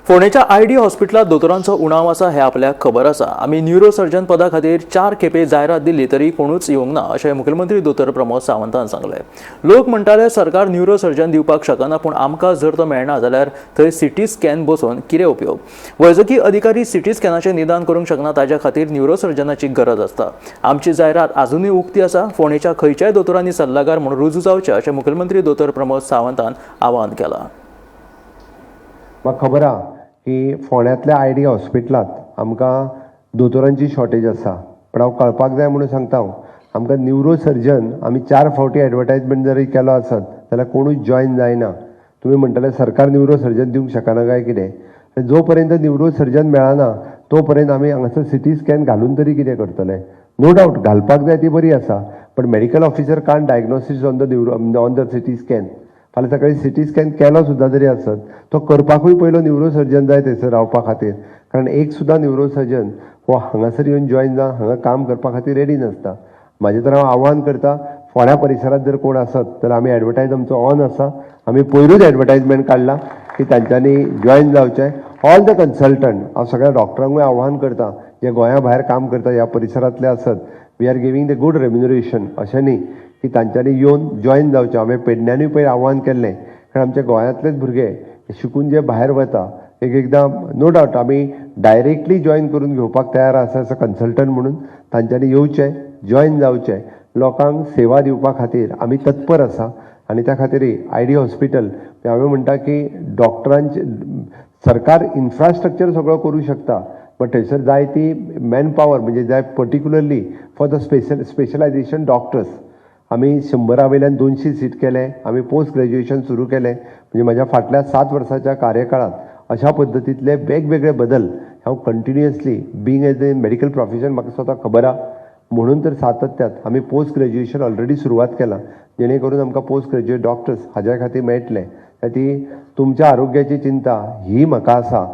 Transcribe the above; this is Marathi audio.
फोंडेच्या आयडी हॉस्पिटलात दोतोरांचो उणाव आसा हे आपल्याक खबर आसा। आमी न्यूरोसर्जन पदा खातीर 4 खेपे जायरात दिल्ली तरी कोणूच येवंक ना अशें मुखेलमंत्री दोतोर प्रमोद सावंतान सांगलें। लोक म्हणटाले सरकार न्यूरोसर्जन दिवपाक शकना, पूण आमकां जर तो मेळना जाल्यार थंय सीटी स्कॅन बसोवन कितें उपयोग। वैजकी अधिकारी सीटी स्कॅनाचें निदान करूंक शकना, ताच्या खातीर न्यूरोसर्जनाची गरज आसता। आमची जायरात अजुनूय उक्ती आसा। फोंडेच्या खंयच्याय दोतोरांनी सल्लागार म्हणून रुजू जावचे अशें मुखेलमंत्री दोतोर प्रमोद सावंतान आवाहन केलां। म्हाका खबर आहा की फोंड्यांतल्या आयडी हॉस्पिटलांत आमकां दोतोरांची शॉर्टेज आसा, पण हांव कळपाक जाय म्हणून सांगता आमकां न्यूरोसर्जन आमी 4 फावटी एडवर्टायजमेंट जरी केलो आसत जाल्यार कोणूच जॉयन जायना। तुमी म्हणटले सरकार न्यूरोसर्जन दिवंक शकना काय कितें। जो पर्यंत न्यूरोसर्जन मेळना तो पर्यंत आमी हांगासर सिटी स्कॅन घालून तरी कितें करतले। नो डावट घालपाक जाय ती बरी आसा, पण medical officer can't diagnosis on the CT scan. फाल्यां सकाळीं सिटी स्कॅन केलो सुद्दां जरी आसत तो करपाकूय पयलो न्यूरोसर्जन जाय थंयसर रावपा खातीर, कारण एक सुद्दां न्यूरोसर्जन हो हांगासर येवन जॉयन जावन हांगा काम करपा खातीर रेडी नासता। म्हाजें तर हांव आव्हान करता, फोंड्या परिसरांत जर कोण आसत जाल्यार आमी एडवर्टायज आमचो ऑन आसा। आमी पयरूच एडवर्टायजमेंट काडला की तांच्यांनी जॉयन जावचें। ऑल द कन्सल्टंट हांव सगळ्या डॉक्टरांकूय आव्हान करता जे गोंया भायर काम करता ह्या परिसरांतले आसत, we are giving the good remuneration, अशें न्ही की तांच्यांनी येवन जॉयन जावचें। हांवें पेडण्यांनी पयर आव्हान केल्लें, कारण आमचे गोंयांतलेच भुरगे शिकून जे भायर वता एकदां नो डावट आमी डायरेक्टली जॉयन करून घेवपाक तयार आसा एज अ कन्सल्टंट म्हणून। तांच्यांनी येवचें, जॉयन जावचें, लोकांक सेवा दिवपा खातीर आमी तत्पर आसा। आनी त्या खातीर आयडी हॉस्पिटल हांवें म्हणटा की डॉक्टरांचे सरकार इन्फ्रास्ट्रक्चर सगळो करूं शकता, बट थंयसर जाय ती मॅन पावर म्हणजे जाय particularly for the specialisation doctors आमी 100 वयल्यान 200 सीट केले। आमी पोस्ट ग्रॅज्युएशन सुरू केलें, म्हणजे म्हज्या फाटल्या 7 वर्साच्या कार्यकाळांत अशा पद्दतींतले वेगवेगळे बदल हांव continuously being as a medical profession म्हाका स्वता खबर आहा म्हणून तर सातत्यात आमी पोस्ट ग्रॅज्युएशन ऑलरेडी सुरवात केलां, जेणे करून आमकां पोस्ट ग्रॅज्युएट डॉक्टर्स हाज्या खातीर मेळटले। ती तुमच्या आरोग्याची चिंता ही म्हाका आसा